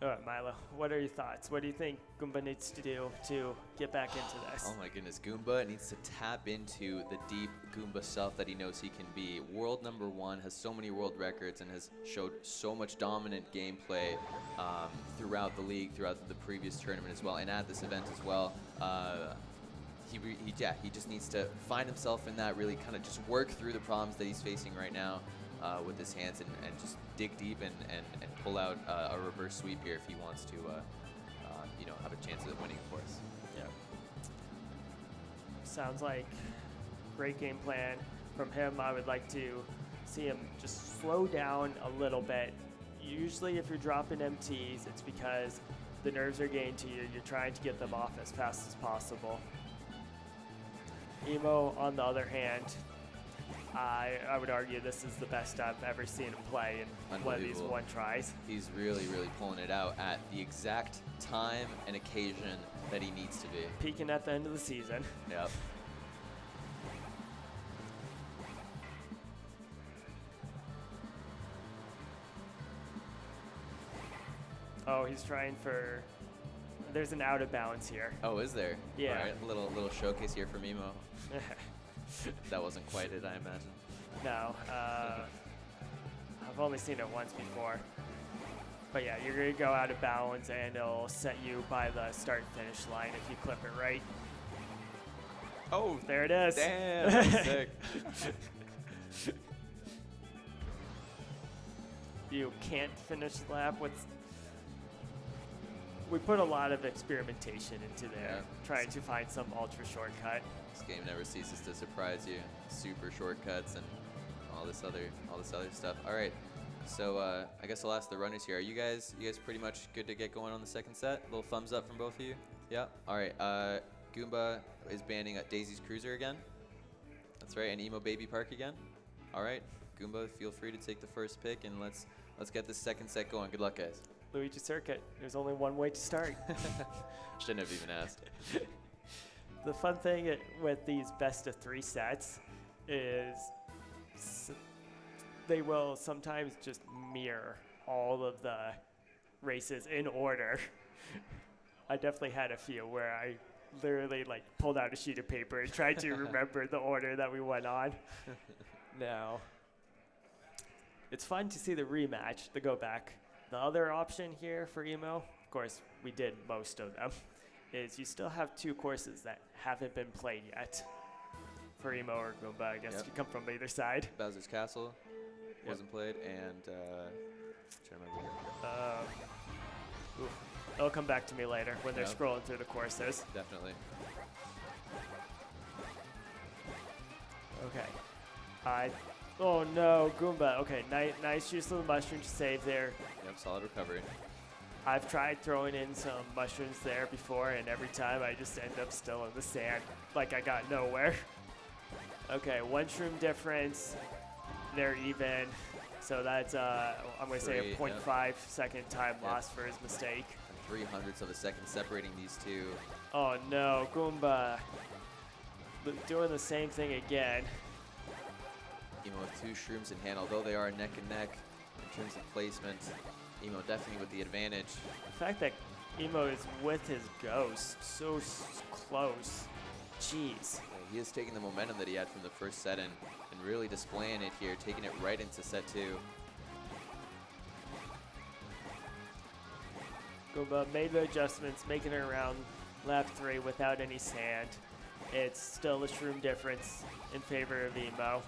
All right, Milo, what are your thoughts? What do you think Goomba needs to do to get back into this? Oh my goodness, Goomba needs to tap into the deep Goomba self that he knows he can be. World #1, has so many world records, and has showed so much dominant gameplay throughout the league, throughout the previous tournament as well, and at this event as well. He just needs to find himself in that, really kind of just work through the problems that he's facing right now with his hands, and just dig deep and pull out a reverse sweep here if he wants to have a chance at winning, of course. Yeah. Sounds like great game plan from him. I would like to see him just slow down a little bit. Usually if you're dropping MTs, it's because the nerves are getting to you. You're trying to get them off as fast as possible. Emo, on the other hand, I would argue this is the best I've ever seen him play in one of these one tries. He's really, really pulling it out at the exact time and occasion that he needs to be. Peaking at the end of the season. Yep. Oh, he's trying for... There's an out of bounds here. Oh, is there? Yeah. All right, a little showcase here from Emo. That wasn't quite it, I imagine. No. I've only seen it once before. But yeah, you're going to go out of bounds, and it'll set you by the start-finish line if you clip it right. Oh, there it is. Damn, that's sick. You can't finish the lap with... We put a lot of experimentation into there, trying to find some ultra shortcut. This game never ceases to surprise you. Super shortcuts and all this other stuff. All right, so I guess I'll ask the runners here. Are you guys pretty much good to get going on the second set? A little thumbs up from both of you. Yeah. All right. Goomba is banning Daisy's Cruiser again. That's right, and Emo Baby Park again. All right, Goomba, feel free to take the first pick, and let's get this second set going. Good luck, guys. Luigi Circuit. There's only one way to start. Shouldn't have even asked. The fun thing with these best-of-3 sets is they will sometimes just mirror all of the races in order. I definitely had a few where I literally pulled out a sheet of paper and tried to remember the order that we went on. No. It's fun to see the rematch, the go back. The other option here for Emo, of course, we did most of them, is you still have 2 courses that haven't been played yet for Emo or Goomba, I guess, if you come from either side. Bowser's Castle wasn't played, and trying to remember. It'll come back to me later when they're scrolling through the courses. Definitely. Okay. Oh no, Goomba. Okay, nice use of the mushroom to save there. Yep, solid recovery. I've tried throwing in some mushrooms there before, and every time I just end up still in the sand, like I got nowhere. Okay, 1 shroom difference. They're even. So that's, I'm going to say a 0.5 second time loss for his mistake. 0.03 of a second separating these two. Oh no, Goomba doing the same thing again. Emo with 2 shrooms in hand, although they are neck and neck in terms of placement. Emo definitely with the advantage. The fact that Emo is with his ghost so close. Jeez. Yeah, he is taking the momentum that he had from the first set and really displaying it here, taking it right into set 2. Goomba made the adjustments, making it around lap 3 without any sand. It's still a shroom difference in favor of Emo.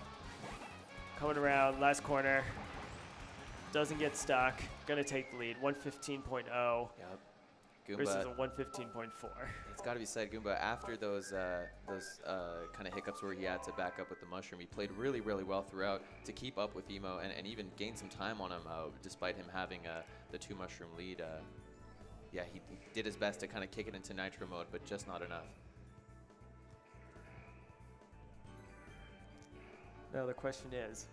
Coming around, last corner. Doesn't get stuck. Gonna take the lead. 115.0. Yep. Goomba versus a 115.4. It's got to be said, Goomba, after those kind of hiccups where he had to back up with the mushroom, he played really, really well throughout to keep up with Emo and even gain some time on him, despite him having the 2 mushroom lead. Yeah, he did his best to kind of kick it into nitro mode, but just not enough. Now the question is,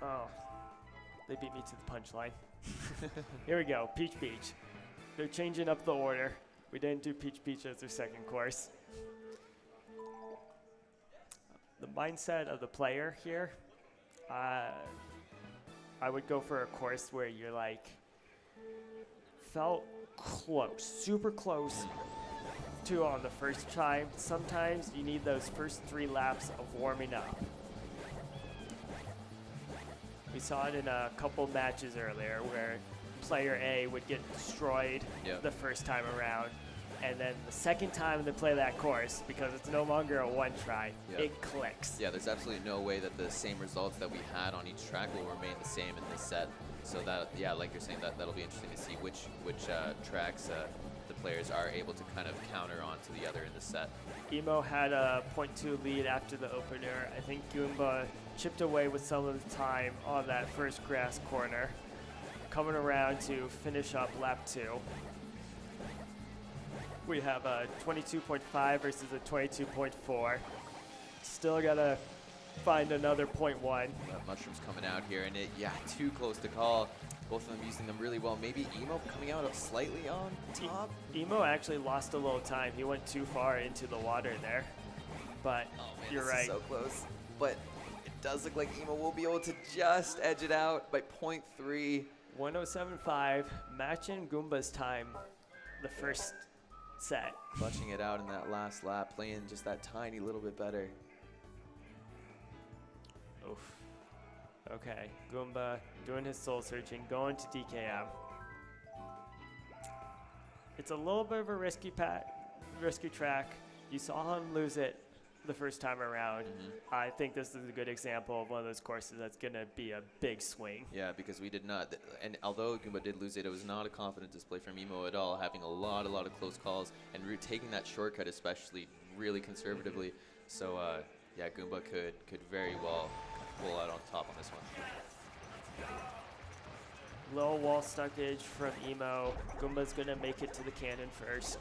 oh, they beat me to the punchline. Here we go, Peach Beach. They're changing up the order. We didn't do Peach Beach as their second course. The mindset of the player here, I would go for a course where you're like, felt close, super close to on the first time. Sometimes you need those first 3 laps of warming up. We saw it in a couple matches earlier where player A would get destroyed the first time around, and then the second time they play that course, because it's no longer a one try, it clicks. Yeah, there's absolutely no way that the same results that we had on each track will remain the same in this set. So that, yeah, like you're saying, that'll be interesting to see which tracks the players are able to kind of counter onto the other in the set. Emo had a 0.2 lead after the opener. I think Goomba chipped away with some of the time on that first grass corner, coming around to finish up lap 2. We have a 22.5 versus a 22.4. Still gotta find another 0.1. Mushroom's coming out here, and too close to call. Both of them using them really well. Maybe Emo coming out slightly on top. Emo actually lost a little time. He went too far into the water there. But you're right. Is so close. But it does look like Emo will be able to just edge it out by 0.3. 107.5, matching Goomba's time the first set. Clutching it out in that last lap, playing just that tiny little bit better. Oof. Okay, Goomba doing his soul searching, going to DKM. It's a little bit of a risky track. You saw him lose it the first time around. I think this is a good example of one of those courses that's going to be a big swing. Yeah, because we did not, and although Goomba did lose it, it was not a confident display from Emo at all, having a lot of close calls and taking that shortcut especially really conservatively. So yeah, Goomba could very well pull out on top on this one. Low wall stuckage from Emo. Goomba's going to make it to the cannon first.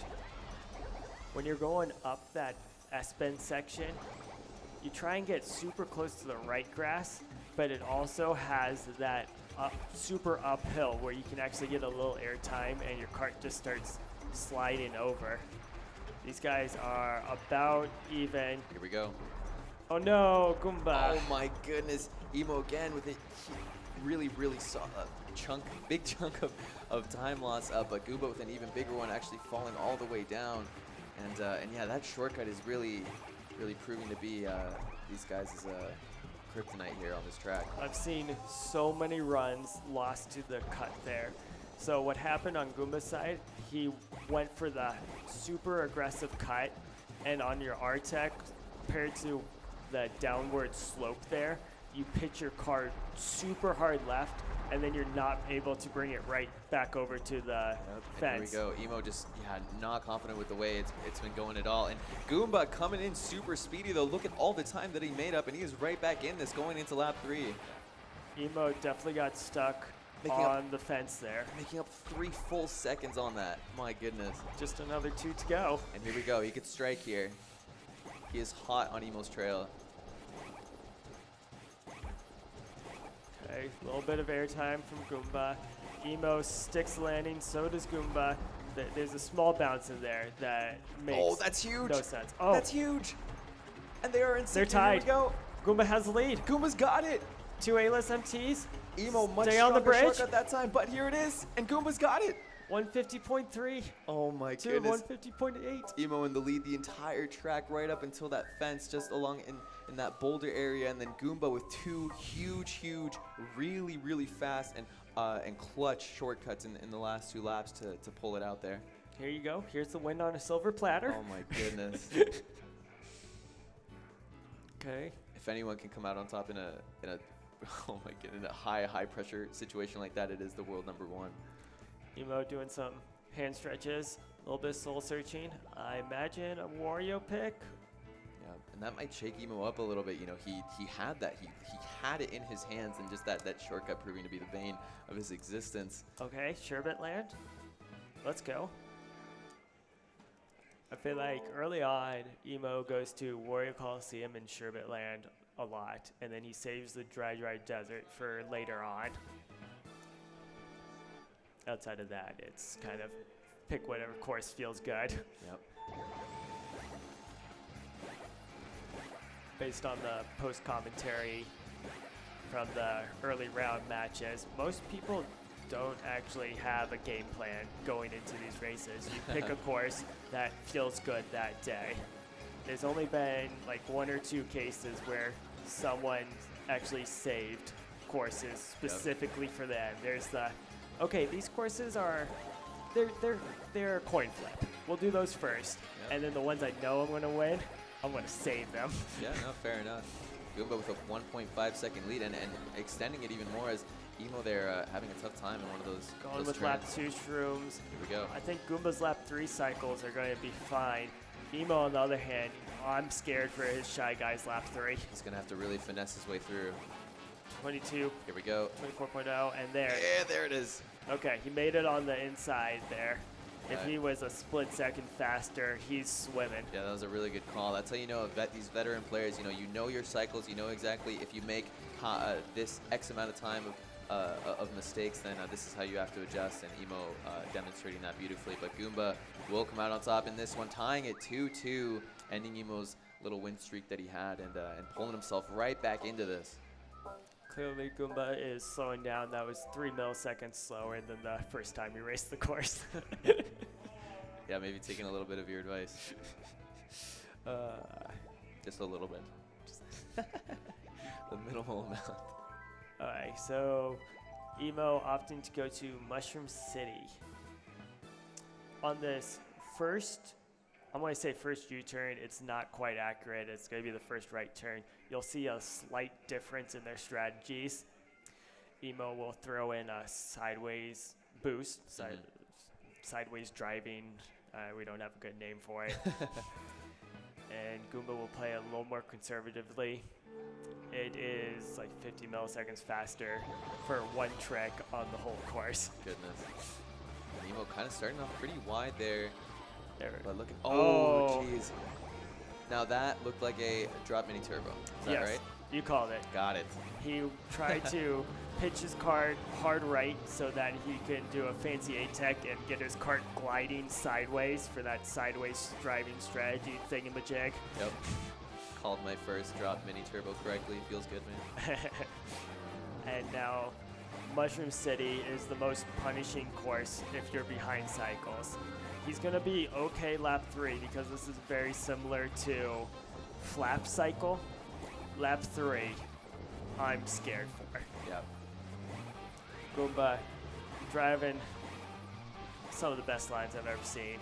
When you're going up that S-bend section, you try and get super close to the right grass, but it also has that super uphill where you can actually get a little air time and your cart just starts sliding over. These guys are about even. Here we go. Oh no, Goomba. Oh my goodness. Emo again with a really saw a big chunk of time loss, but Goomba with an even bigger one, actually falling all the way down. And yeah, that shortcut is really proving to be these guys' kryptonite here on this track. I've seen so many runs lost to the cut there. So what happened on Goomba's side, he went for the super aggressive cut, and on your R-Tech, compared to the downward slope there, you pitch your cart super hard left, and then you're not able to bring it right back over to the fence. Here we go. Emo just not confident with the way it's been going at all. And Goomba coming in super speedy though. Look at all the time that he made up, and he is right back in this going into lap 3. Emo definitely got stuck on the fence there. Making up 3 full seconds on that. My goodness. Just another 2 to go. And here we go. He could strike here. He is hot on Emo's trail. Okay, a little bit of airtime from Goomba. Emo sticks landing, so does Goomba. There's a small bounce in there that makes that's huge. No sense. Oh, that's huge. And they are in 2nd. They're tied. Here we go. Goomba has the lead. Goomba's got it. 2 A-less MTs. Emo much Stay on the bridge. shortcut that time, but here it is, and Goomba's got it. 150.3. Oh my to goodness. 150.8. Emo in the lead the entire track right up until that fence just along in that boulder area, and then Goomba with 2 huge, really fast and clutch shortcuts in the last 2 laps to pull it out there. Here you go. Here's the win on a silver platter. Oh my goodness. Okay. If anyone can come out on top in a oh my goodness, in a high pressure situation like that, it is the world #1. Emo doing some hand stretches, a little bit of soul searching. I imagine a Wario pick. Yeah, and that might shake Emo up a little bit. You know, he had that. He had it in his hands, and just that shortcut proving to be the bane of his existence. Okay, Sherbet Land. Let's go. I feel like early on, Emo goes to Wario Coliseum and Sherbet Land a lot, and then he saves the dry desert for later on. Outside of that, it's kind of pick whatever course feels good. Yep. Based on the post commentary from the early round matches, most people don't actually have a game plan going into these races. You pick a course that feels good that day. There's only been like 1 or 2 cases where someone actually saved courses specifically for them. There's the, okay, these courses are, they're a coin flip. We'll do those first, and then the ones I know I'm gonna win, I'm gonna save them. Yeah, no, fair enough. Goomba with a 1.5 second lead and extending it even more as Emo there having a tough time in one of those Going with turns. lap 2 shrooms. Here we go. I think Goomba's lap 3 cycles are going to be fine. Emo, on the other hand, I'm scared for his Shy Guy's lap 3. He's going to have to really finesse his way through. 22. Here we go. 24.0, and there. Yeah, there it is. Okay, he made it on the inside there. If Right. he was a split second faster, he's swimming. Yeah, that was a really good call. That's how you know these veteran players, you know your cycles, you know exactly if you make this X amount of time of mistakes, then this is how you have to adjust, and Emo demonstrating that beautifully. But Goomba will come out on top in this one, tying it 2-2, ending Emo's little win streak that he had, and pulling himself right back into this. Clearly, Goomba is slowing down. That was 3 milliseconds slower than the first time he raced the course. Yeah, maybe taking a little bit of your advice. Just a little bit. The minimal amount. All right, so Emo opting to go to Mushroom City. On this first, I'm going to say first U-turn, it's not quite accurate. It's going to be the first right turn. You'll see a slight difference in their strategies. Emo will throw in a sideways boost, sideways driving. We don't have a good name for it. And Goomba will play a little more conservatively. It is like 50 milliseconds faster for one trick on the whole course. Goodness. Emo kind of starting off pretty wide there. But look at, Oh. Jeez. Now that looked like a drop mini turbo. Is that Yes, right? you called it. Got it. He tried to pitch his cart hard right so that he can do a fancy A-Tech and get his cart gliding sideways for that sideways driving strategy thingamajig. Yep. Called my first drop mini turbo correctly. Feels good, man. And now Mushroom City is the most punishing course if you're behind cycles. He's going to be okay lap 3 because this is very similar to Flap Cycle. Lap 3, I'm scared for. Yep. Goomba driving some of the best lines I've ever seen.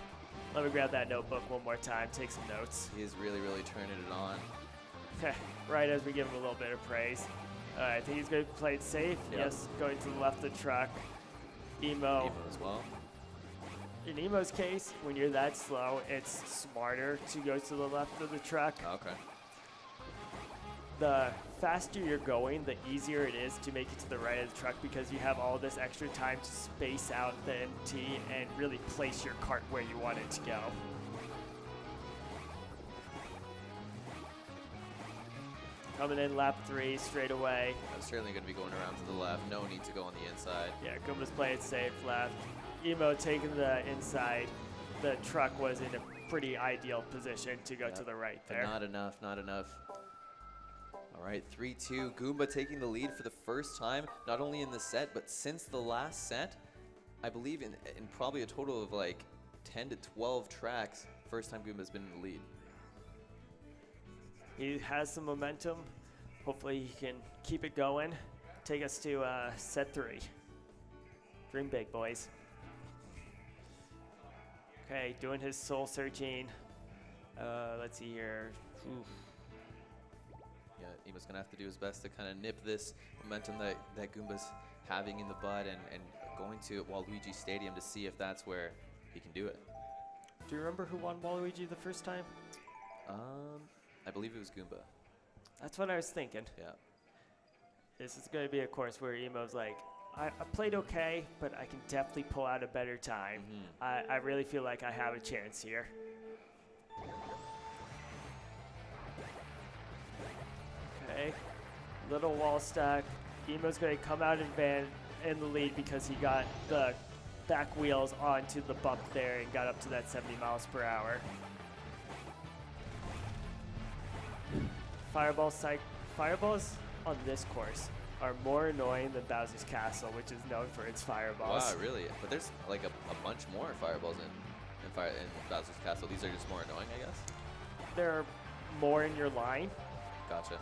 Let me grab that notebook one more time, take some notes. He is really, really turning it on. Right as we give him a little bit of praise. I think he's going to play it safe. Yep. Yes, going to the left of the truck. Emo. As well. In Emo's case, when you're that slow, it's smarter to go to the left of the truck. Okay. The faster you're going, the easier it is to make it to the right of the truck because you have all this extra time to space out the MT and really place your cart where you want it to go. Coming in lap 3 straight away. I'm certainly going to be going around to the left. No need to go on the inside. Yeah, Goomba's playing safe left. Emo taking the inside. The truck was in a pretty ideal position to go to the right But there. not enough, not enough. All right, 3-2. Goomba taking the lead for the first time, not only in the set, but since the last set. I believe in probably a total of like 10 to 12 tracks, first time Goomba's been in the lead. He has some momentum. Hopefully he can keep it going. Take us to set 3. Dream big, boys. Okay, doing his soul searching. Let's see here. Oof. Yeah, Emo's going to have to do his best to kind of nip this momentum that Goomba's having in the bud and going to Waluigi Stadium to see if that's where he can do it. Do you remember who won Waluigi the first time? I believe it was Goomba. That's what I was thinking. Yeah. This is going to be a course where Emo's like, I played okay, but I can definitely pull out a better time. I really feel like I have a chance here. Okay, little wall stack. Emo's going to come out in the lead because he got the back wheels onto the bump there and got up to that 70 miles per hour. Fireballs on this course are more annoying than Bowser's Castle, which is known for its fireballs. Wow, really? But there's like a bunch more fireballs in Bowser's Castle. These are just more annoying, I guess? They're more in your line. Gotcha.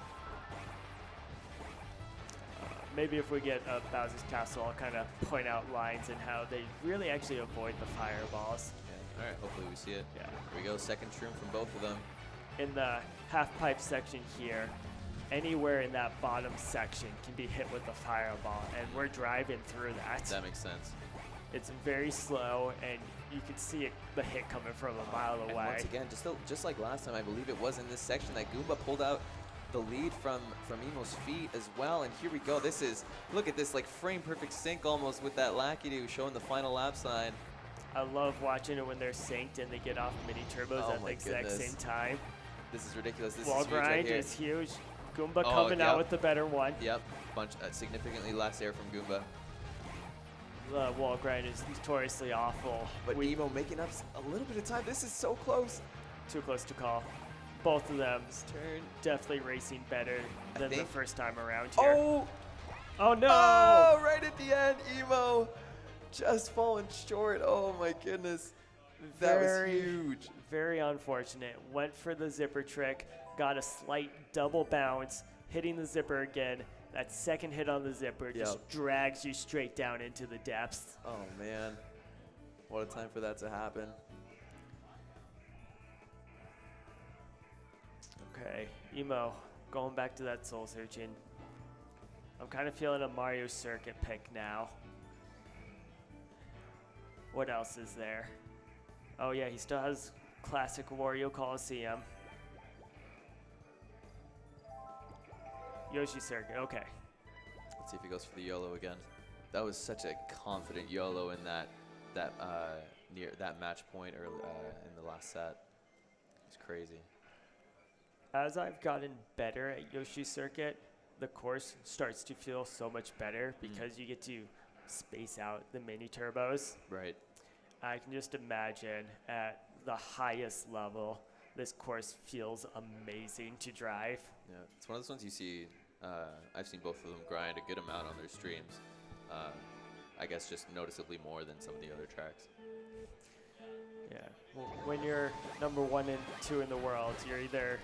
Maybe if we get Bowser's Castle, I'll kind of point out lines and how they really actually avoid the fireballs. Yeah. All right, hopefully we see it. Yeah. Here we go, second shroom from both of them. In the half pipe section here, anywhere in that bottom section can be hit with the fireball, and we're driving through that. That makes sense. It's very slow, and you can see the hit coming from a mile away. And once again, just like last time, I believe it was in this section that Goomba pulled out the lead from Emo's feet as well. And here we go. This is, look at this, like frame perfect sync almost with that Lackey showing the final lap sign. I love watching it when they're synced and they get off mini turbos at the exact same time. This is ridiculous. This wall is huge grind right here. is huge. Goomba coming out with the better one. Yep, significantly less air from Goomba. The wall grind is notoriously awful. But Emo making up a little bit of time. This is so close. Too close to call. Both of them definitely racing better than the first time around here. Oh! Oh no! Oh, right at the end, Emo just falling short. Oh my goodness. That was huge. Very unfortunate. Went for the zipper trick, got a slight double bounce, hitting the zipper again. That second hit on the zipper just drags you straight down into the depths. Oh man. What a time for that to happen. Okay, Emo, going back to that soul searching. I'm kind of feeling a Mario Circuit pick now. What else is there? Oh yeah, he still has classic Wario Coliseum. Yoshi Circuit, okay. Let's see if he goes for the YOLO again. That was such a confident YOLO in that near that match point or in the last set. It's crazy. As I've gotten better at Yoshi Circuit, the course starts to feel so much better because you get to space out the mini turbos. Right. I can just imagine at the highest level, this course feels amazing to drive. Yeah, it's one of those ones you see. I've seen both of them grind a good amount on their streams. I guess just noticeably more than some of the other tracks. Yeah, well, when you're number 1 and 2 in the world, you're either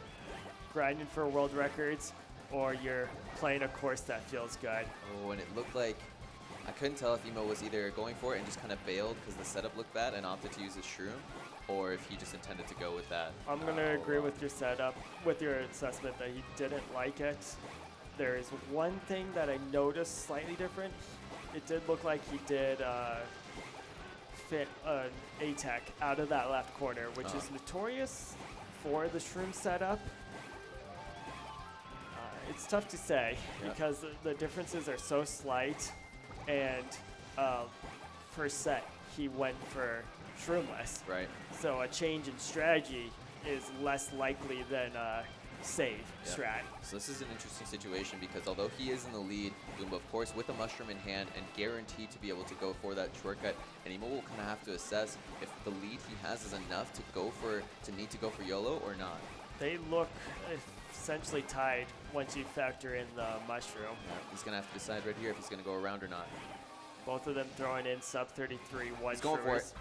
grinding for world records or you're playing a course that feels good. Oh, and it looked like, I couldn't tell if Emo was either going for it and just kind of bailed because the setup looked bad and opted to use his shroom, or if he just intended to go with that. I'm going to agree with your setup, with your assessment that he didn't like it. There is one thing that I noticed slightly different. It did look like he did fit an A-Tech out of that left corner, which is notorious for the shroom setup. It's tough to say because the differences are so slight, and first set he went for shroomless. Right. So a change in strategy is less likely than a save strat. So this is an interesting situation because although he is in the lead, Goomba of course with a mushroom in hand and guaranteed to be able to go for that shortcut, and Emo will kind of have to assess if the lead he has is enough to need to go for YOLO or not. They look essentially tied once you factor in the mushroom. Yeah, he's going to have to decide right here if he's going to go around or not. Both of them throwing in sub 33 one. He's going for it.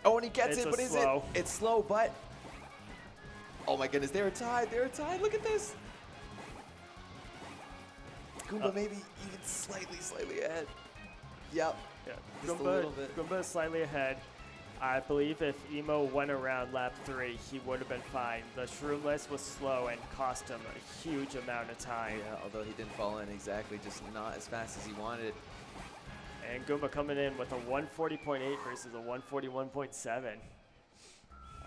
Oh, and he gets it, but is it? It's slow, but oh my goodness, they're tied. They're tied. Look at this. Goomba maybe even slightly ahead. Yep. Yeah. Just a little bit. Goomba is slightly ahead. I believe if Emo went around lap 3, he would have been fine. The shroomless was slow and cost him a huge amount of time. Yeah, although he didn't fall in exactly, just not as fast as he wanted. And Goomba coming in with a 140.8 versus a 141.7.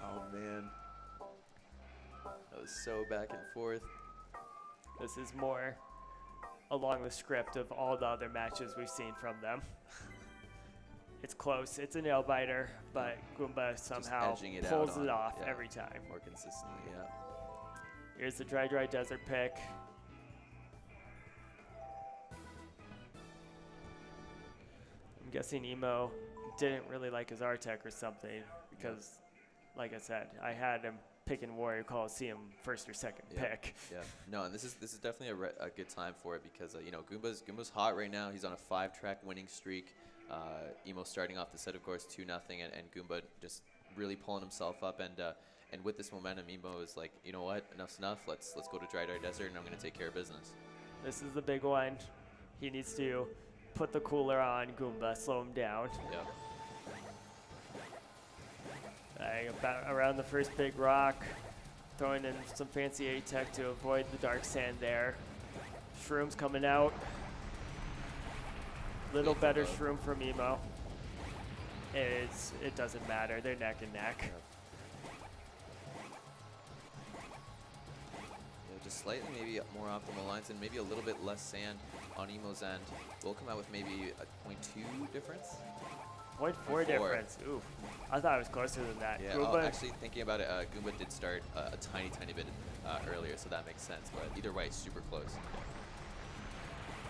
Oh man. That was so back and forth. This is more along the script of all the other matches we've seen from them. It's close, it's a nail biter, but Goomba somehow pulls it off every time. More consistently, yeah. Here's the dry desert pick. I'm guessing Emo didn't really like his R-Tech or something because, like I said, I had him picking Warrior Coliseum first or second pick. Yeah. No, and this is definitely a good time for it because you know, Goomba's hot right now. He's on a 5-track winning streak. Emo starting off the set, of course, 2-0, and Goomba just really pulling himself up. And with this momentum, Emo is like, you know what, enough's enough. Let's go to Dry Desert, and I'm going to take care of business. This is the big one. He needs to put the cooler on Goomba, slow him down. Yeah. About around the first big rock, throwing in some fancy A-Tech to avoid the dark sand there. Shrooms coming out. Little better shroom from Emo. It doesn't matter, they're neck and neck. Yeah. Just slightly maybe more optimal lines and maybe a little bit less sand on Emo's end. We'll come out with maybe a 0.2 difference. 0.4 difference. Ooh, I thought it was closer than that. Yeah, actually thinking about it, Goomba did start a tiny bit earlier, so that makes sense. But either way, super close.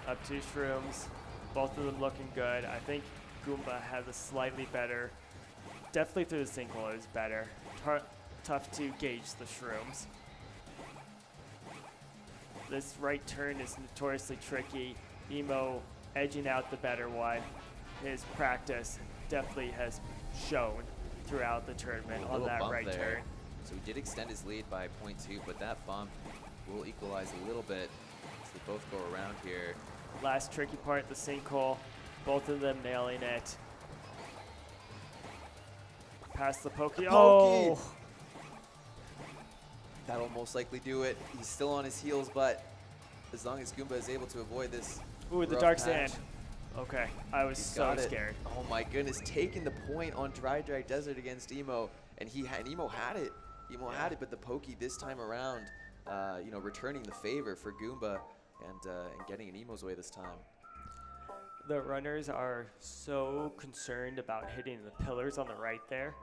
Up 2 shrooms, both of them looking good. I think Goomba has a slightly better, definitely through the sinkhole it was better. Tough to gauge the shrooms. This right turn is notoriously tricky. Emo edging out the better one. His practice definitely has shown throughout the tournament on that right turn. So he did extend his lead by 0.2, but that bump will equalize a little bit as they both go around here. Last tricky part, the sinkhole. Both of them nailing it. Past the pokey. Oh! That'll most likely do it. He's still on his heels, but as long as Goomba is able to avoid this. Ooh, the dark sand. Okay, I was so scared. Oh my goodness, taking the point on Dry Desert against Emo, and Emo had it. Emo had it, but the pokey this time around, you know, returning the favor for Goomba and getting in Emo's way this time. The runners are so concerned about hitting the pillars on the right there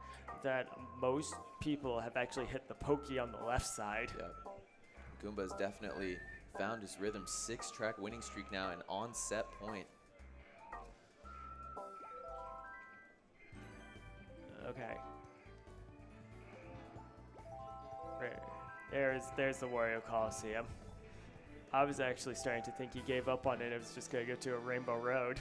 that most people have actually hit the pokey on the left side. Yeah. Goomba's definitely found his rhythm. 6-track winning streak now, and on set point. Okay. There's the Wario Coliseum. I was actually starting to think he gave up on it. It was just going to go to a Rainbow Road.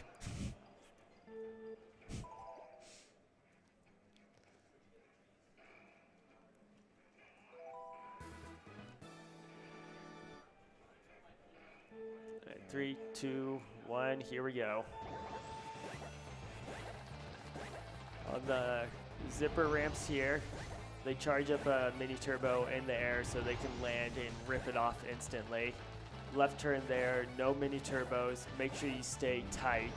Right, 3, 2, 1, here we go. On the zipper ramps here, they charge up a mini turbo in the air so they can land and rip it off instantly. Left turn there, no mini turbos. Make sure you stay tight.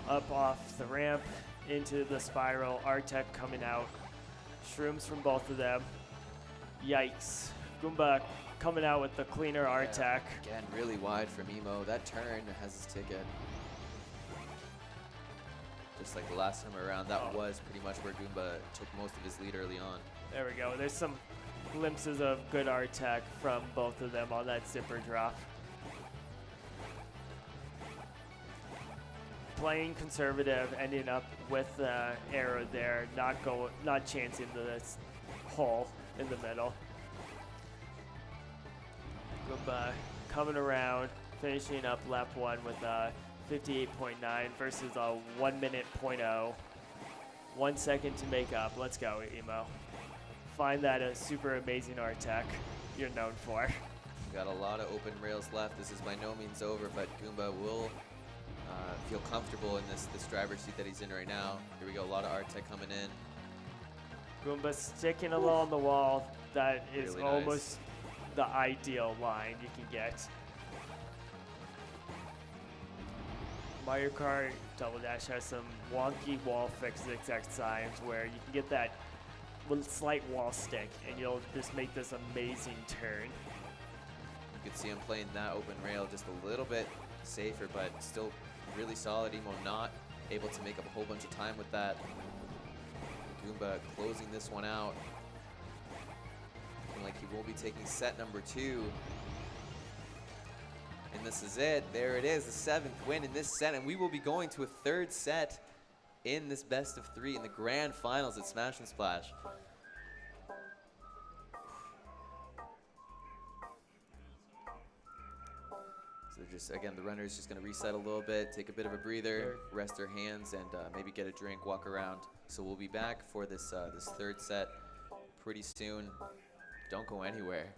Up off the ramp into the spiral. R-Tech coming out. Shrooms from both of them. Yikes. Goomba coming out with the cleaner R-Tech. Again, really wide from Emo. That turn has his ticket. Just like the last time around, that was pretty much where Goomba took most of his lead early on. There we go. There's some glimpses of good R-Tech from both of them on that zipper drop. Playing conservative, ending up with the arrow there, not chancing this hole in the middle. Goomba coming around, finishing up lap 1 with a 58.9 versus a 1 minute .0. 1 second to make up. Let's go, Emo. Find that a super amazing R-Tech you're known for. Got a lot of open rails left. This is by no means over, but Goomba will feel comfortable in this driver's seat that he's in right now. Here we go, a lot of R-Tech coming in. Goomba sticking a little on the wall. That is really almost the ideal line you can get. Mario Kart Double Dash has some wonky wall physics signs where you can get that little slight wall stick and you'll just make this amazing turn. You can see him playing that open rail just a little bit safer, but still really solid. Emo not able to make up a whole bunch of time with that. Goomba closing this one out. Looking like he will be taking set number 2. And this is it. There it is, the 7th win in this set. And we will be going to a 3rd set in this best of 3 in the grand finals at Smash and Splash. just, again, the runner's just going to reset a little bit, take a bit of a breather, rest their hands, and maybe get a drink, walk around. So we'll be back for this, this third set pretty soon. Don't go anywhere.